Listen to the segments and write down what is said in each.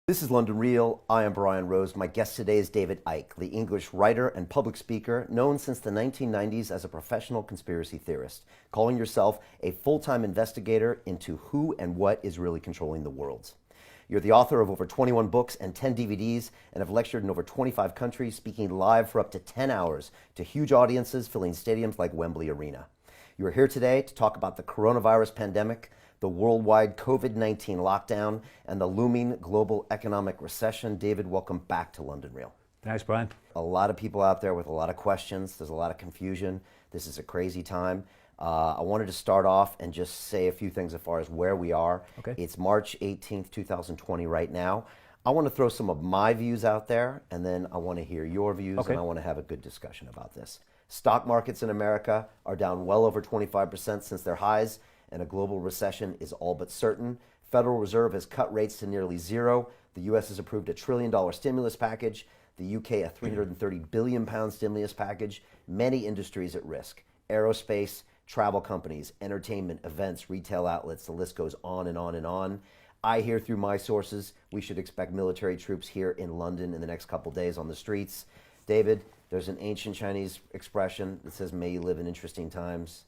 This is London Real. I am براين روز. My guest today is David Icke, the English writer and public speaker known since the 1990s as a professional conspiracy theorist, calling yourself a full-time investigator into who and what is really controlling the world. You're the author of over 21 books and 10 DVDs and have lectured in over 25 countries, speaking live for up to 10 hours to huge audiences filling stadiums like Wembley Arena. You are here today to talk about the coronavirus pandemic, the worldwide COVID-19 lockdown, and the looming global economic recession. David, welcome back to London Real. Thanks, Brian. A lot of people out there with a lot of questions. There's a lot of confusion. This is a crazy time. I wanted to start off and just say a few things as far as where we are. Okay. It's March 18th, 2020 right now. I want to throw some of my views out there, and then I want to hear your views, Okay. and I want to have a good discussion about this. Stock markets in America are down well over 25% since their highs, and a global recession is all but certain. Federal Reserve has cut rates to nearly zero. The U.S. has approved a $1 trillion stimulus package. The U.K. a £330 billion stimulus package. Many industries at risk. Aerospace, travel companies, entertainment, events, retail outlets, the list goes on and on and on. I hear through my sources we should expect military troops here in London in the next couple days on the streets. David, there's an ancient Chinese expression that says, "May you live in interesting times."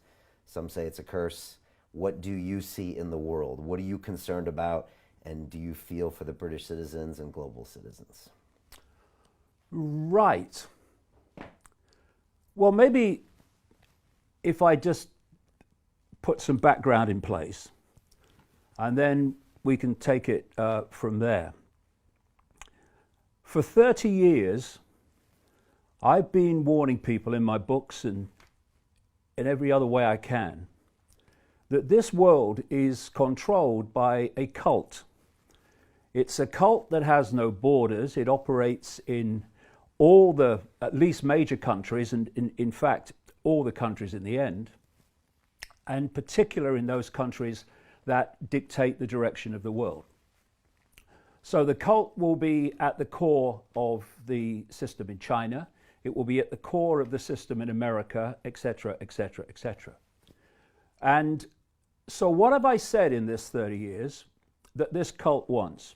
Some say it's a curse. What do you see in the world? What are you concerned about? And do you feel for the British citizens and global citizens? Right. Well, maybe if I just put some background in place, and then we can take it from there. For 30 years, I've been warning people in my books and in every other way I can that this world is controlled by a cult. It's a cult that has no borders. It operates in all the, at least major countries, and in fact, all the countries in the end, and particular in those countries that dictate the direction of the world. So the cult will be at the core of the system in China. It will be at the core of the system in America, etc., etc., etc. And so what have I said in this 30 years that this cult wants?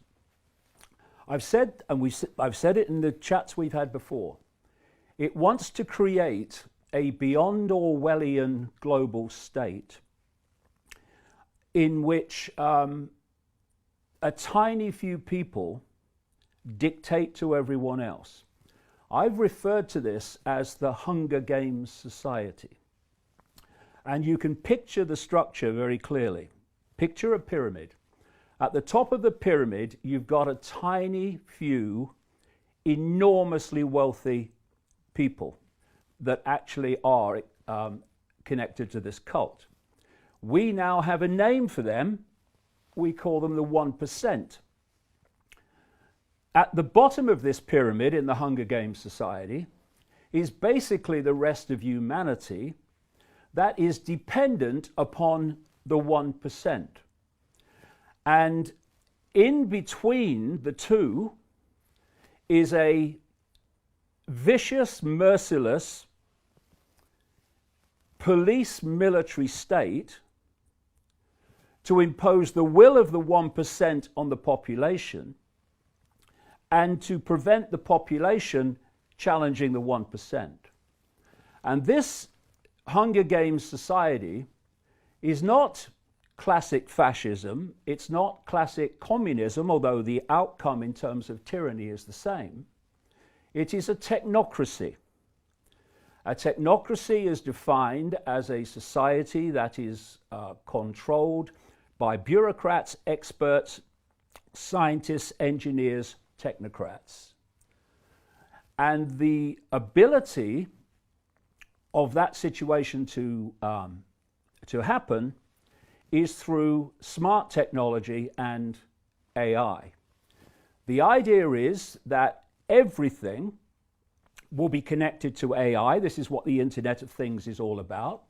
I've said, and I've said it in the chats we've had before, it wants to create a beyond Orwellian global state in which a tiny few people dictate to everyone else. I've referred to this as the Hunger Games society. And you can picture the structure very clearly. Picture a pyramid. At the top of the pyramid, you've got a tiny few enormously wealthy people that actually are connected to this cult. We now have a name for them. We call them the 1%. At the bottom of this pyramid in the Hunger Games society is basically the rest of humanity that is dependent upon the 1%. And in between the two is a vicious, merciless police military state to impose the will of the 1% on the population and to prevent the population challenging the 1%. And this Hunger Games society is not classic fascism, it's not classic communism, although the outcome in terms of tyranny is the same. It is a technocracy. A technocracy is defined as a society that is controlled by bureaucrats, experts, scientists, engineers, technocrats. And the ability of that situation to happen is through smart technology and AI. The idea is that everything will be connected to AI. This is what the Internet of Things is all about.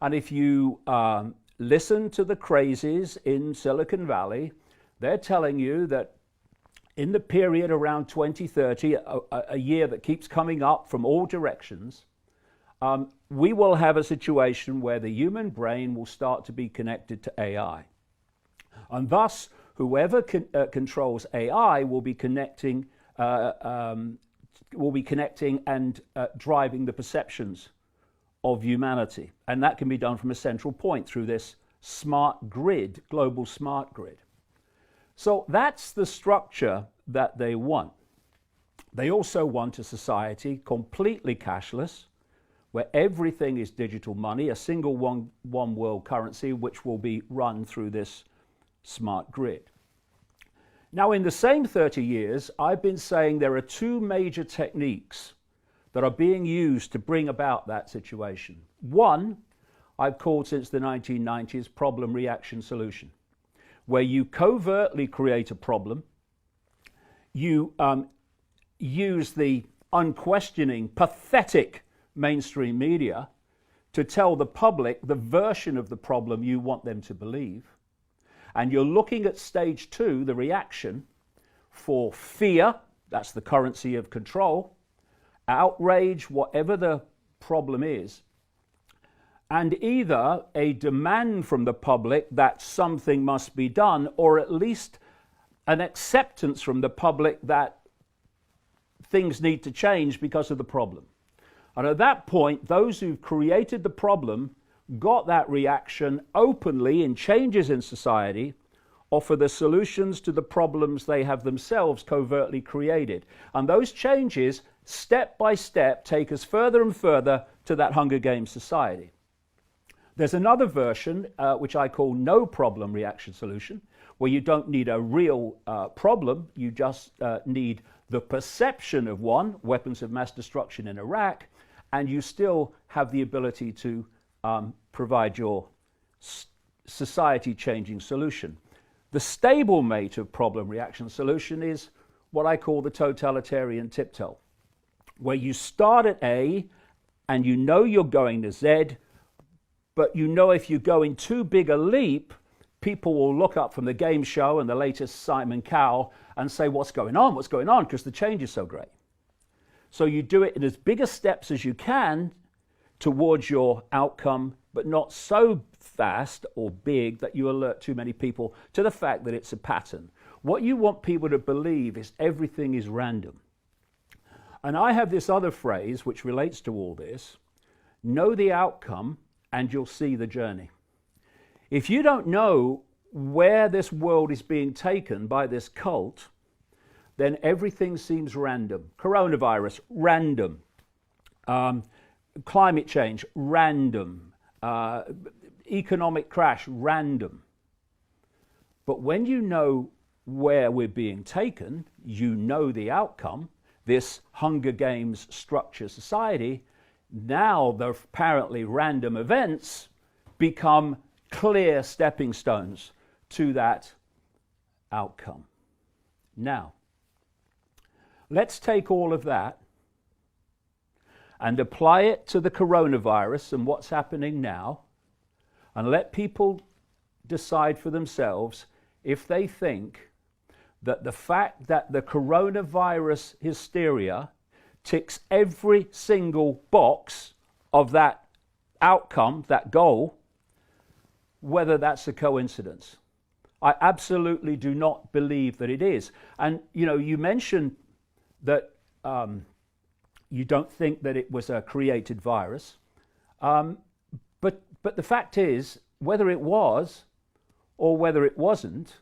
And if you listen to the crazies in Silicon Valley, they're telling you that in the period around 2030, a year that keeps coming up from all directions, we will have a situation where the human brain will start to be connected to AI. And thus, whoever controls AI will be connecting and driving the perceptions of humanity. And that can be done from a central point through this smart grid, global smart grid. So that's the structure that they want. They also want a society completely cashless, where everything is digital money, a single one world currency, which will be run through this smart grid. Now, in the same 30 years, I've been saying there are two major techniques that are being used to bring about that situation. One, I've called since the 1990s problem, reaction, solution, where you covertly create a problem, you use the unquestioning, pathetic mainstream media to tell the public the version of the problem you want them to believe. And you're looking at stage two, the reaction, for fear, that's the currency of control, outrage, whatever the problem is, and either a demand from the public that something must be done, or at least an acceptance from the public that things need to change because of the problem. And at that point, those who've created the problem got that reaction openly in changes in society, offer the solutions to the problems they have themselves covertly created. And those changes, step by step, take us further and further to that Hunger Games society. There's another version, which I call no problem reaction solution, where you don't need a real problem, you just need the perception of one, weapons of mass destruction in Iraq, and you still have the ability to provide your society-changing solution. The stablemate of problem reaction solution is what I call the totalitarian tiptoe, where you start at A and you know you're going to Z, but you know if you go in too big a leap, people will look up from the game show and the latest Simon Cowell and say, what's going on, because the change is so great. So you do it in as big a steps as you can towards your outcome, but not so fast or big that you alert too many people to the fact that it's a pattern. What you want people to believe is everything is random. And I have this other phrase which relates to all this: know the outcome and you'll see the journey. If you don't know where this world is being taken by this cult, then everything seems random. Coronavirus, random. Climate change, random. Economic crash, random. But when you know where we're being taken, you know the outcome, this Hunger Games structure society, now the apparently random events become clear stepping stones to that outcome. Now, let's take all of that and apply it to the coronavirus and what's happening now, and let people decide for themselves if they think that the fact that the coronavirus hysteria ticks every single box of that outcome, that goal, whether that's a coincidence. I absolutely do not believe that it is. And, you know, you mentioned that you don't think that it was a created virus. But the fact is, whether it was or whether it wasn't,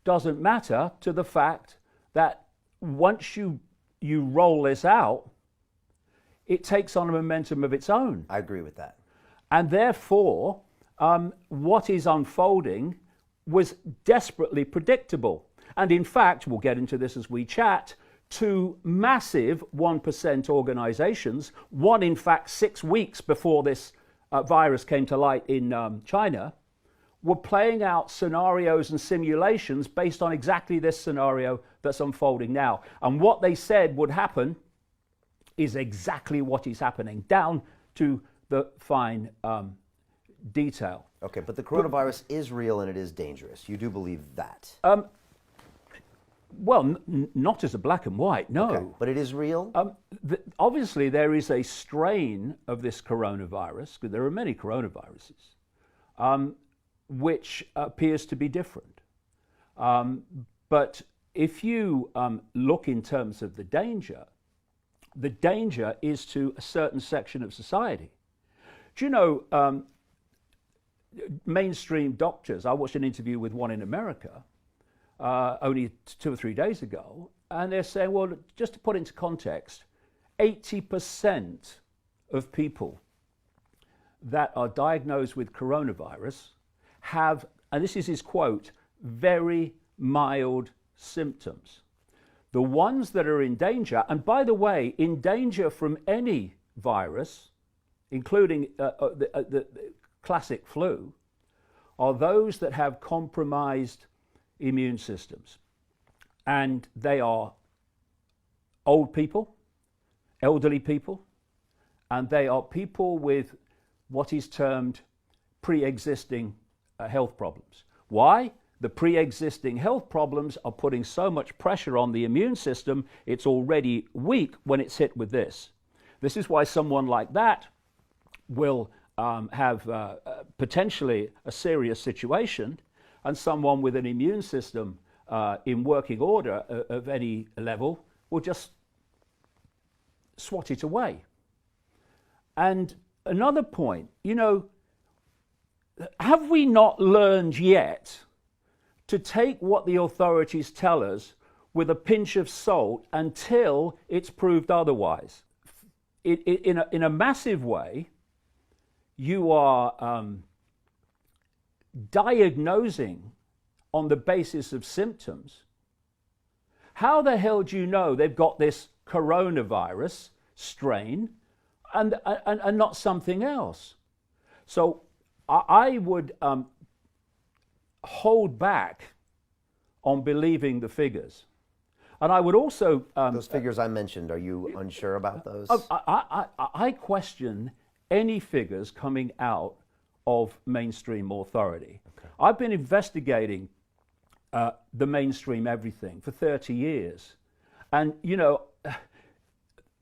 doesn't matter to the fact that once you roll this out, it takes on a momentum of its own. I agree with that. And therefore, what is unfolding was desperately predictable. And in fact, we'll get into this as we chat, two massive 1% organizations, one in fact 6 weeks before this virus came to light in China, were playing out scenarios and simulations based on exactly this scenario that's unfolding now. And what they said would happen is exactly what is happening, down to the fine detail. Okay, but the coronavirus is real and it is dangerous. You do believe that? Well, not as a black and white, no. Okay, but it is real? Obviously, there is a strain of this coronavirus, because there are many coronaviruses, which appears to be different. But if you look in terms of the danger is to a certain section of society. Do you know, mainstream doctors, I watched an interview with one in America only 2 or 3 days ago, and they're saying, well, just to put into context, 80% of people that are diagnosed with coronavirus have, and this is his quote, very mild symptoms. The ones that are in danger, and by the way, in danger from any virus, including the classic flu, are those that have compromised immune systems. And they are old people, elderly people, and they are people with what is termed pre-existing health problems. Why? The pre-existing health problems are putting so much pressure on the immune system, it's already weak when it's hit with this. This is why someone like that will have potentially a serious situation, and someone with an immune system in working order of any level will just swat it away. And another point, you know, have we not learned yet to take what the authorities tell us with a pinch of salt until it's proved otherwise? In a massive way, you are diagnosing on the basis of symptoms. How the hell do you know they've got this coronavirus strain and not something else? So I would hold back on believing the figures. And I would also... those figures I mentioned, are you unsure about those? I question any figures coming out of mainstream authority. Okay. I've been investigating the mainstream everything for 30 years. And, you know,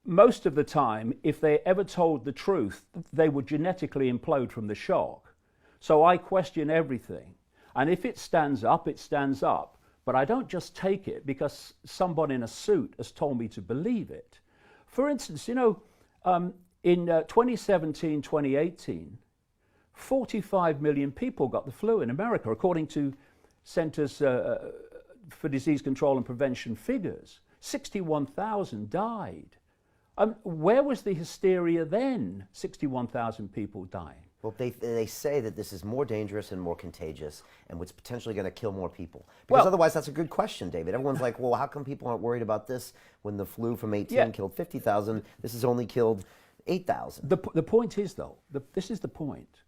most of the time, if they ever told the truth, they would genetically implode from the shock. So I question everything. And if it stands up, it stands up. But I don't just take it because someone in a suit has told me to believe it. For instance, you know, in 2017, 2018, 45 million people got the flu in America, according to Centers for Disease Control and Prevention figures. 61,000 died. Where was the hysteria then? 61,000 people dying. Well, they say that this is more dangerous and more contagious and what's potentially going to kill more people. Because otherwise, that's a good question, David. Everyone's like, well, how come people aren't worried about this when the flu from 18 killed 50,000? This has only killed 8,000. The point is, though, this is the point,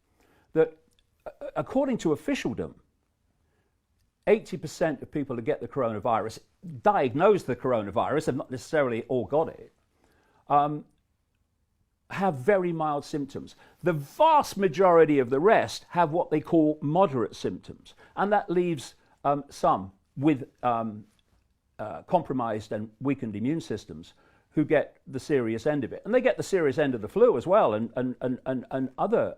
that according to officialdom, 80% of people who get the coronavirus, diagnose the coronavirus, and not necessarily all got it, have very mild symptoms. The vast majority of the rest have what they call moderate symptoms, and that leaves some with compromised and weakened immune systems who get the serious end of it. And they get the serious end of the flu as well, and other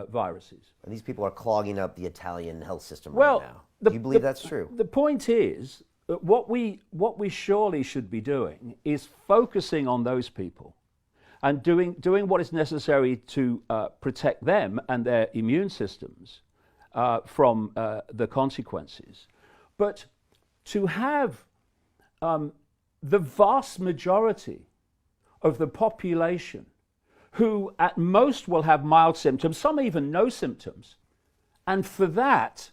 viruses. And these people are clogging up the Italian health system right now. Do you believe that's true? The point is that what we surely should be doing is focusing on those people and doing what is necessary to protect them and their immune systems from the consequences. But to have the vast majority of the population who at most will have mild symptoms, some even no symptoms, and for that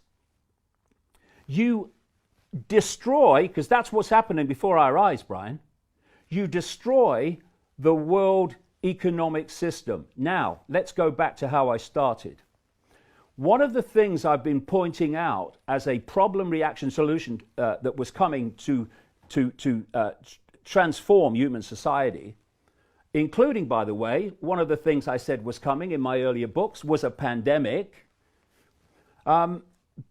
you destroy, because that's what's happening before our eyes, Brian, you destroy the world economic system. Now, let's go back to how I started. One of the things I've been pointing out as a problem reaction solution that was coming to transform human society, including, by the way, one of the things I said was coming in my earlier books was a pandemic,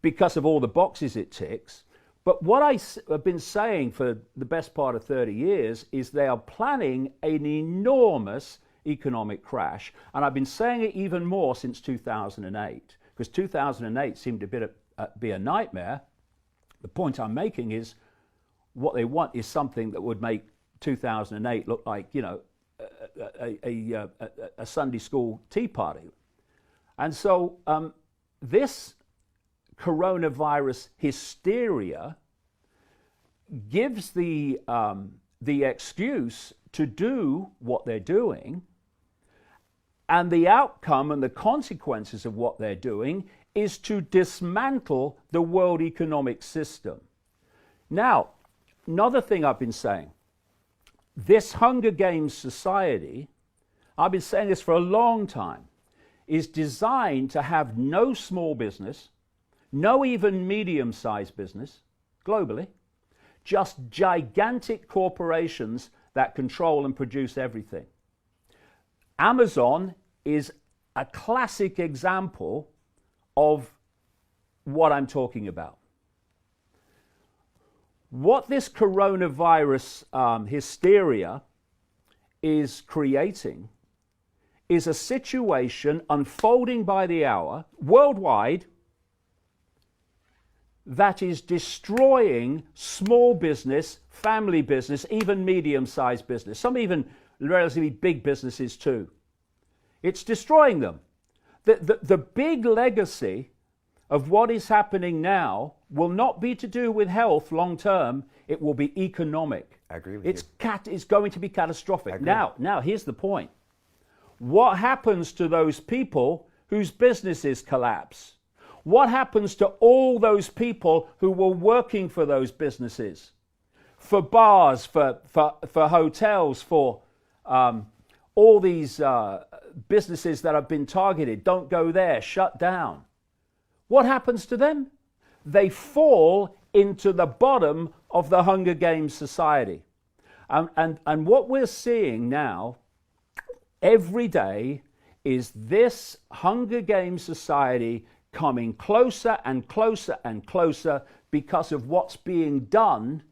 because of all the boxes it ticks. But what I have been saying for the best part of 30 years is they are planning an enormous economic crash. And I've been saying it even more since 2008, because 2008 seemed to be a nightmare. The point I'm making is what they want is something that would make 2008 look like, you know, a Sunday school tea party. And so this coronavirus hysteria gives the excuse to do what they're doing, and the outcome and the consequences of what they're doing is to dismantle the world economic system. Now, another thing I've been saying, this Hunger Games society, I've been saying this for a long time, is designed to have no small business, no even medium-sized business globally, just gigantic corporations that control and produce everything. Amazon is a classic example of what I'm talking about. What this coronavirus hysteria is creating is a situation unfolding by the hour worldwide that is destroying small business, family business, even medium-sized business, some even relatively big businesses too. It's destroying them. The big legacy of what is happening now will not be to do with health long term, it will be economic. I agree with you. It's going to be catastrophic. Now, here's the point. What happens to those people whose businesses collapse? What happens to all those people who were working for those businesses? For bars, for hotels, for all these businesses that have been targeted, don't go there, shut down. What happens to them? They fall into the bottom of the Hunger Games society. And what we're seeing now, every day, is this Hunger Games society coming closer and closer and closer because of what's being done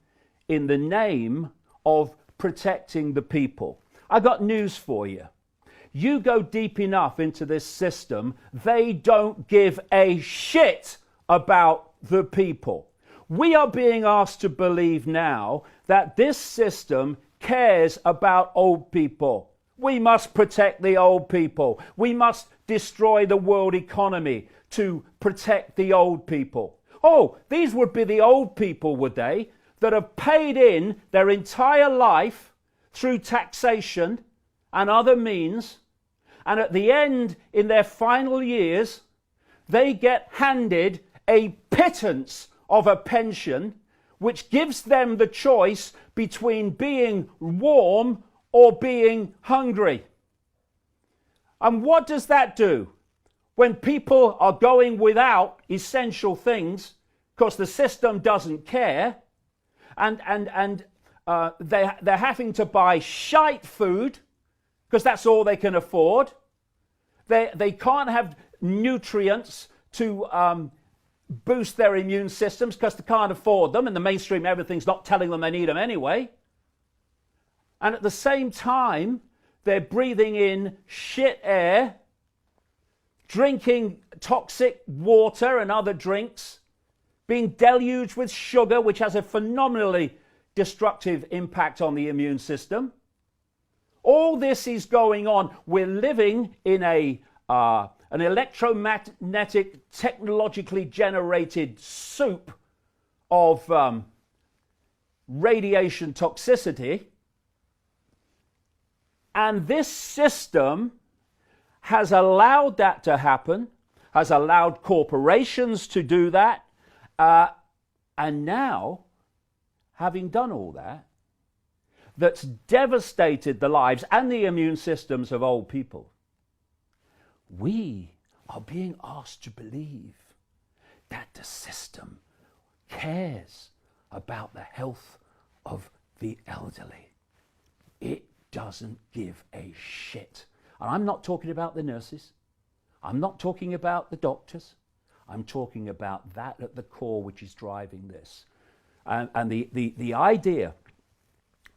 in the name of protecting the people. I got news for you. You go deep enough into this system, they don't give a shit about the people. We are being asked to believe now that this system cares about old people. We must protect the old people. We must destroy the world economy to protect the old people. Oh, these would be the old people, would they, that have paid in their entire life through taxation and other means, and at the end, in their final years, they get handed a pittance of a pension which gives them the choice between being warm or being hungry. And what does that do? When people are going without essential things, because the system doesn't care, and they're having to buy shite food, because that's all they can afford. They can't have nutrients to boost their immune systems because they can't afford them, and the mainstream everything's not telling them they need them anyway. And at the same time, they're breathing in shit air, drinking toxic water and other drinks, being deluged with sugar, which has a phenomenally destructive impact on the immune system. All this is going on. We're living in an electromagnetic, technologically generated soup of radiation toxicity. And this system has allowed that to happen, has allowed corporations to do that. And now, having done all that, that's devastated the lives and the immune systems of old people, we are being asked to believe that the system cares about the health of the elderly. It doesn't give a shit. And I'm not talking about the nurses. I'm not talking about the doctors. I'm talking about that at the core which is driving this. And the idea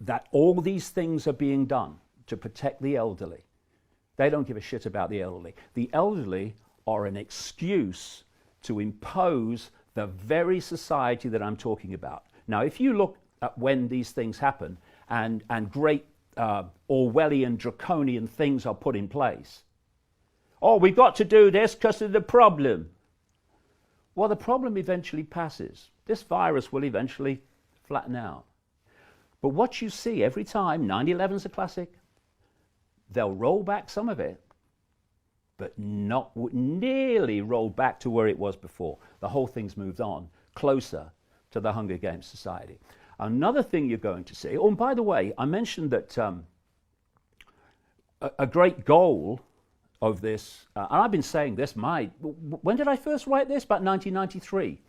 that all these things are being done to protect the elderly, they don't give a shit about the elderly. The elderly are an excuse to impose the very society that I'm talking about. Now, if you look at when these things happen and great Orwellian, draconian things are put in place, oh, we've got to do this because of the problem. Well, the problem eventually passes. This virus will eventually flatten out. But what you see every time, 9/11's a classic, they'll roll back some of it, but not nearly roll back to where it was before. The whole thing's moved on, closer to the Hunger Games society. Another thing you're going to see, oh, and by the way, I mentioned that a great goal of this, and I've been saying this, when did I first write this? About 1993.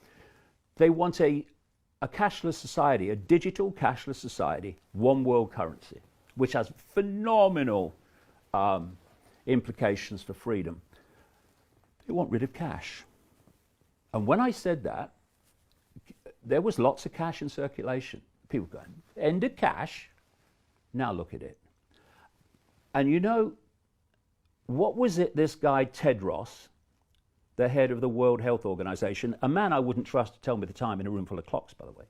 They want a cashless society, a digital cashless society, one world currency, which has phenomenal implications for freedom. They want rid of cash. And when I said that, there was lots of cash in circulation. People going, end of cash? Now look at it. And you know, what was it this guy Tedros, the head of the World Health Organization, a man I wouldn't trust to tell me the time in a room full of clocks, by the way,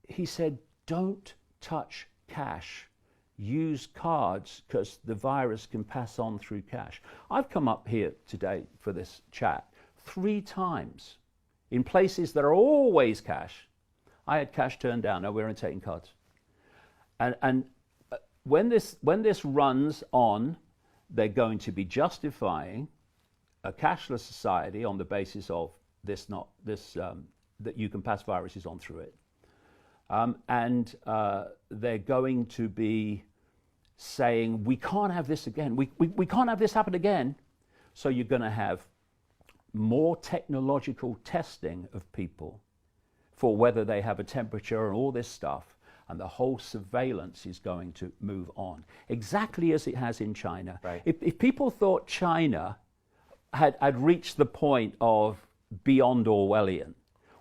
he said, don't touch cash. Use cards because the virus can pass on through cash. I've come up here today for this chat 3 times in places that are always cash. I had cash turned down. No, we're only taking cards. And when this runs on, they're going to be justifying a cashless society on the basis of that you can pass viruses on through it. They're going to be saying, we can't have this again. We can't have this happen again. So you're going to have more technological testing of people for whether they have a temperature and all this stuff. And the whole surveillance is going to move on, exactly as it has in China. Right. If people thought China had reached the point of beyond Orwellian,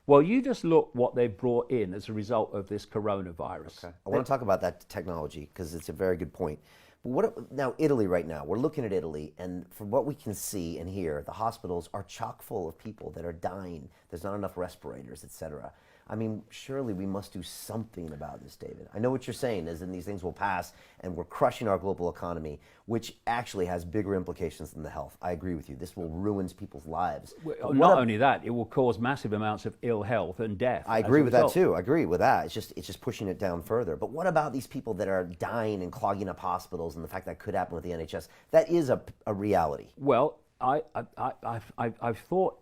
well, you just look what they've brought in as a result of this coronavirus. Okay. I want to talk about that technology because it's a very good point. But now Italy right now, we're looking at Italy, and from what we can see and hear, the hospitals are chock full of people that are dying. There's not enough respirators, etc. I mean, surely we must do something about this, David. I know what you're saying is that these things will pass and we're crushing our global economy, which actually has bigger implications than the health. I agree with you. This will ruin people's lives. Well, not only that, it will cause massive amounts of ill health and death. I agree with that too. I agree with that. It's just pushing it down further. But what about these people that are dying and clogging up hospitals and the fact that could happen with the NHS? That is a reality. Well, I've thought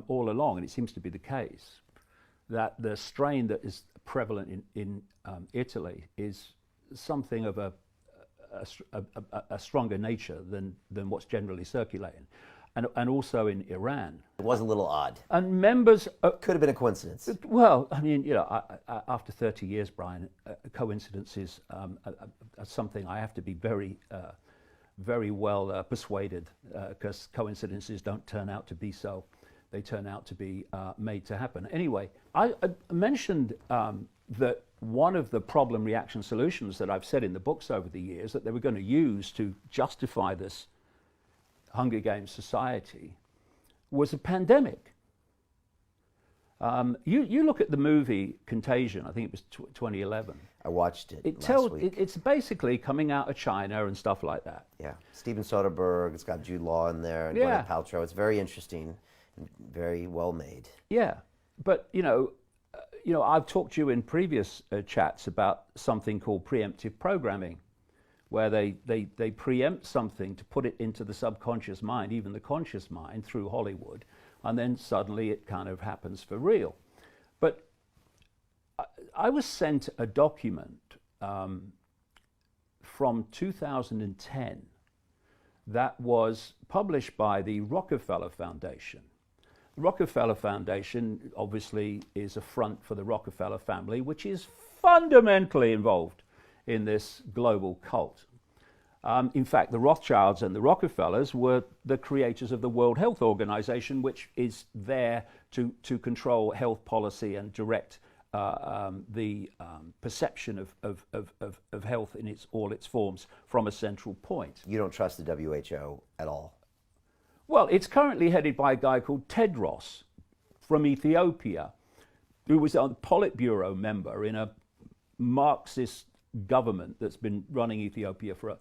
all along, and it seems to be the case, that the strain that is prevalent in Italy is something of a stronger nature than what's generally circulating, and also in Iran. It was a little odd. And members could have been a coincidence. Well, I mean, you know, after 30 years, Brian, coincidences are something I have to be very well persuaded, because coincidences don't turn out to be so. They turn out to be made to happen. Anyway, I mentioned that one of the problem reaction solutions that I've said in the books over the years that they were going to use to justify this Hunger Games society was a pandemic. You look at the movie Contagion, I think it was 2011. I watched it last week. It's basically coming out of China and stuff like that. Yeah, Steven Soderbergh, it's got Jude Law in there, and Gwyneth Paltrow. It's very interesting. Very well made. Yeah, but you know, I've talked to you in previous chats about something called preemptive programming, where they preempt something to put it into the subconscious mind, even the conscious mind, through Hollywood, and then suddenly it kind of happens for real. But I was sent a document from 2010 that was published by the Rockefeller Foundation. The Rockefeller Foundation obviously is a front for the Rockefeller family, which is fundamentally involved in this global cult. In fact, the Rothschilds and the Rockefellers were the creators of the World Health Organization, which is there to control health policy and direct the perception of health in all its forms from a central point. You don't trust the WHO at all? Well, it's currently headed by a guy called Tedros from Ethiopia, who was a Politburo member in a Marxist government that's been running Ethiopia for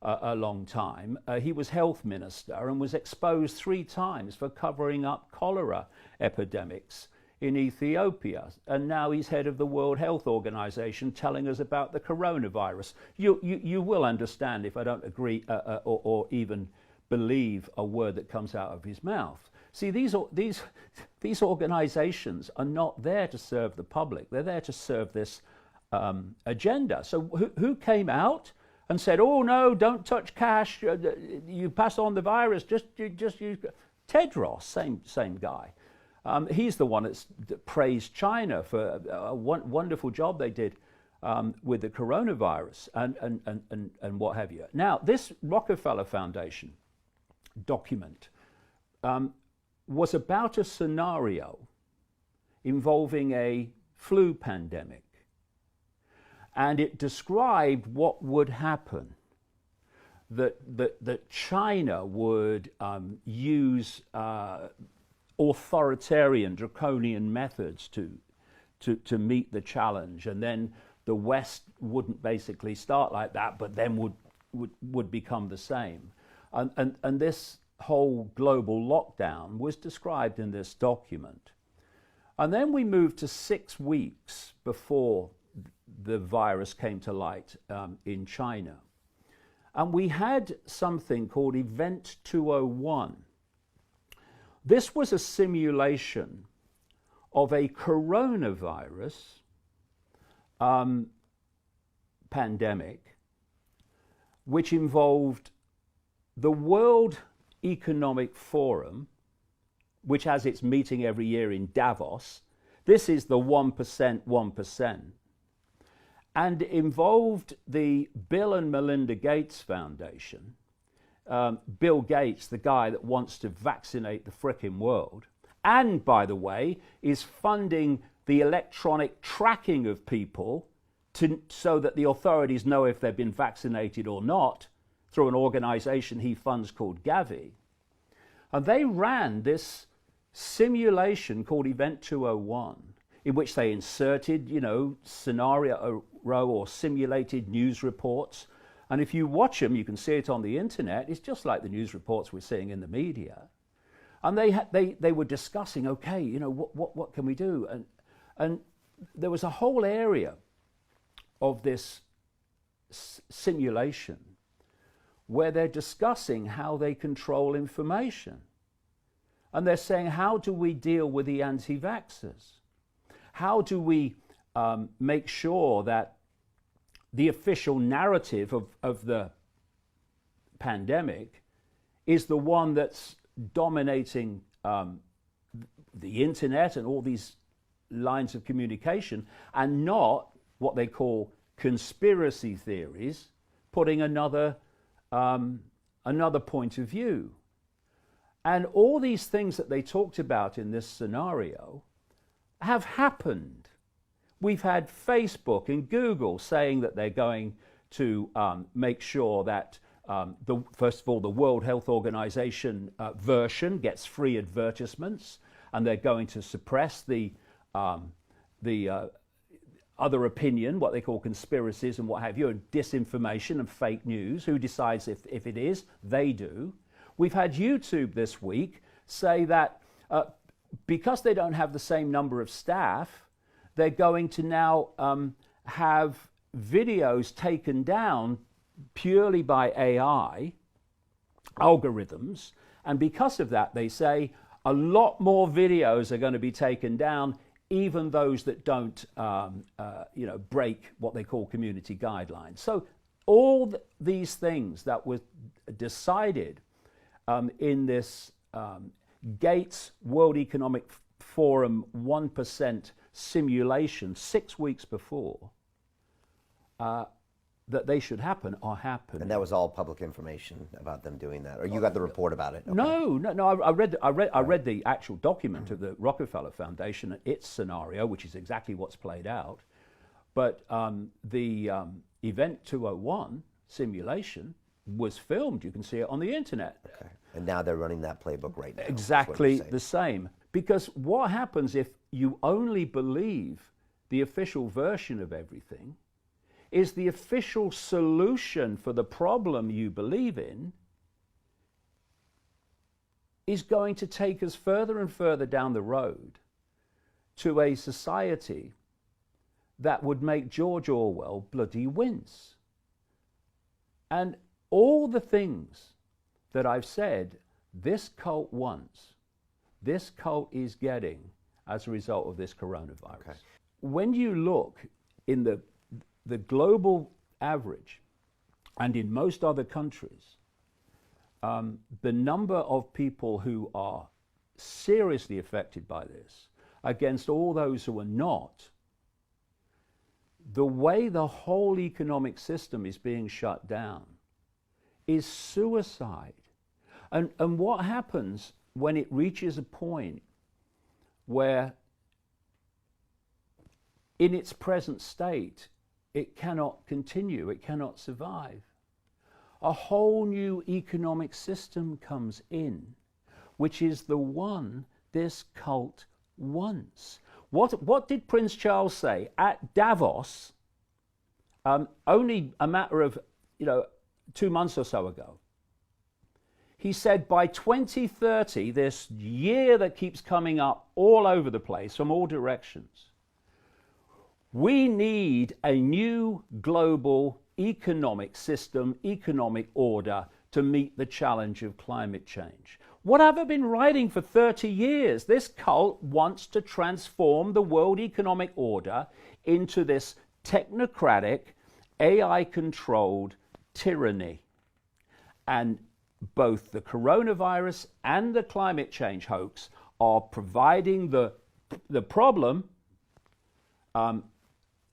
a long time. He was health minister and was exposed 3 times for covering up cholera epidemics in Ethiopia. And now he's head of the World Health Organization telling us about the coronavirus. You will understand if I don't agree or even believe a word that comes out of his mouth. See, these organizations are not there to serve the public. They're there to serve this agenda. So who came out and said, oh no, don't touch cash, you pass on the virus, just use Tedros, same guy. He's the one that praised China for a wonderful job they did with the coronavirus and what have you. Now, this Rockefeller Foundation document was about a scenario involving a flu pandemic. And it described what would happen, that China would use authoritarian, draconian methods to meet the challenge, and then the West wouldn't basically start like that, but then would become the same. And this whole global lockdown was described in this document. And then we moved to 6 weeks before the virus came to light in China. And we had something called Event 201. This was a simulation of a coronavirus pandemic, which involved the World Economic Forum, which has its meeting every year in Davos. This is the 1%, and involved the Bill and Melinda Gates Foundation. Bill Gates, the guy that wants to vaccinate the frickin' world, and, by the way, is funding the electronic tracking of people so that the authorities know if they've been vaccinated or not, through an organization he funds called Gavi. And they ran this simulation called Event 201, in which they inserted, scenario or simulated news reports. And if you watch them, you can see it on the internet. It's just like the news reports we're seeing in the media. And they were discussing, okay, what can we do? And there was a whole area of this simulation where they're discussing how they control information. And they're saying, how do we deal with the anti-vaxxers? How do we make sure that the official narrative of the pandemic is the one that's dominating the internet and all these lines of communication, and not what they call conspiracy theories, putting another point of view. And all these things that they talked about in this scenario have happened. We've had Facebook and Google saying that they're going to make sure that, first of all, the World Health Organization version gets free advertisements, and they're going to suppress the other opinion, what they call conspiracies and what have you, and disinformation and fake news. Who decides if it is? They do. We've had YouTube this week say that because they don't have the same number of staff, they're going to now have videos taken down purely by AI algorithms. And because of that, they say a lot more videos are going to be taken down, even those that don't break what they call community guidelines. So all these things that were decided in this Gates World Economic Forum 1% simulation 6 weeks before that they should happen are happening. And that was all public information about them doing that, or you got the report about it? Okay. No. I read the actual document of the Rockefeller Foundation and its scenario, which is exactly what's played out. But the Event 201 simulation was filmed. You can see it on the internet. Okay. And now they're running that playbook right now. Exactly the same. Because what happens if you only believe the official version of everything is the official solution for the problem you believe in is going to take us further and further down the road to a society that would make George Orwell bloody wince. And all the things that I've said this cult wants, this cult is getting as a result of this coronavirus. Okay. When you look in the global average and in most other countries, the number of people who are seriously affected by this against all those who are not, the way the whole economic system is being shut down is suicide. And what happens when it reaches a point where in its present state it cannot continue, it cannot survive? A whole new economic system comes in, which is the one this cult wants. What did Prince Charles say at Davos only a matter of 2 months or so ago? He said by 2030, this year that keeps coming up all over the place from all directions, we need a new global economic system, economic order to meet the challenge of climate change. What have I been writing for 30 years? This cult wants to transform the world economic order into this technocratic, AI-controlled tyranny. And both the coronavirus and the climate change hoax are providing the problem,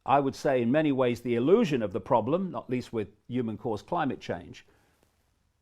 I would say in many ways the illusion of the problem, not least with human-caused climate change,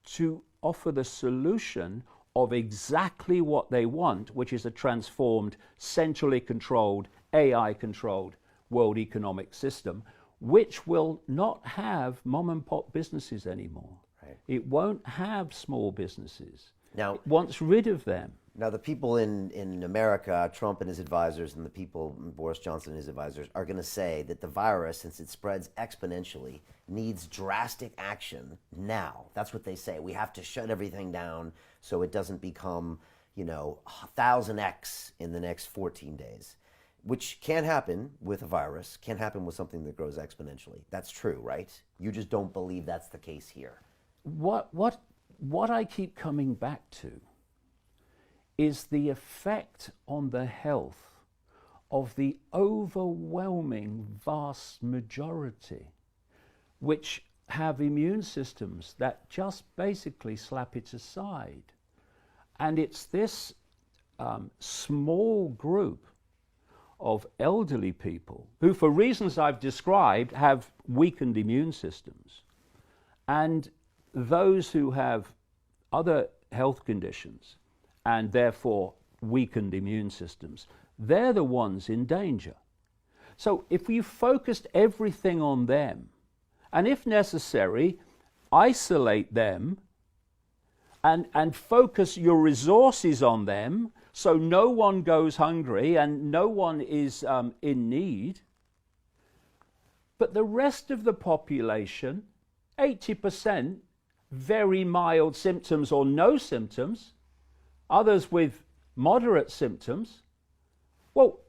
to offer the solution of exactly what they want, which is a transformed, centrally controlled, AI-controlled world economic system, which will not have mom-and-pop businesses anymore. Right. It won't have small businesses. Now, it wants rid of them. Now, the people in America, Trump and his advisors, and the people, Boris Johnson and his advisors, are going to say that the virus, since it spreads exponentially, needs drastic action now. That's what they say. We have to shut everything down so it doesn't become, 1,000x in the next 14 days, which can happen with a virus, can happen with something that grows exponentially. That's true, right? You just don't believe that's the case here. What I keep coming back to is the effect on the health of the overwhelming vast majority, which have immune systems that just basically slap it aside. And it's this small group of elderly people who, for reasons I've described, have weakened immune systems, and those who have other health conditions and therefore weakened immune systems, they're the ones in danger. So if you focused everything on them, and if necessary, isolate them and focus your resources on them so no one goes hungry and no one is in need, but the rest of the population, 80%, very mild symptoms or no symptoms, others with moderate symptoms. Well,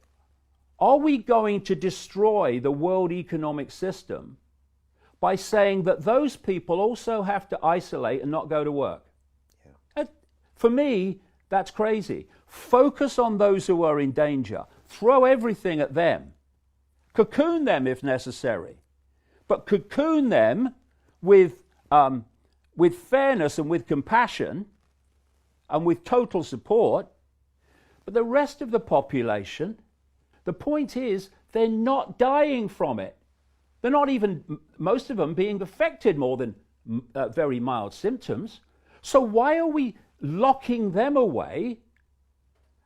are we going to destroy the world economic system by saying that those people also have to isolate and not go to work? Yeah. For me, that's crazy. Focus on those who are in danger. Throw everything at them. Cocoon them if necessary. But cocoon them with fairness and with compassion and with total support. But the rest of the population, the point is, they're not dying from it. They're not even, most of them, being affected more than very mild symptoms. So why are we locking them away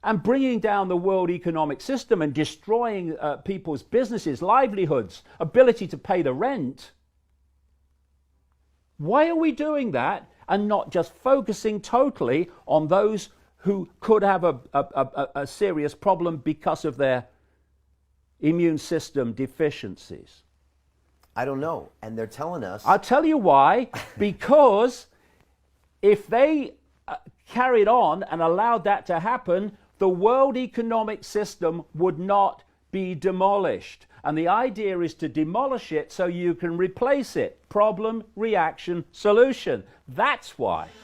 and bringing down the world economic system and destroying people's businesses, livelihoods, ability to pay the rent? Why are we doing that? and not just focusing totally on those who could have a serious problem because of their immune system deficiencies? I don't know. And they're telling us. I'll tell you why. Because if they carried on and allowed that to happen, the world economic system would not be demolished. And the idea is to demolish it so you can replace it. Problem, reaction, solution. That's why.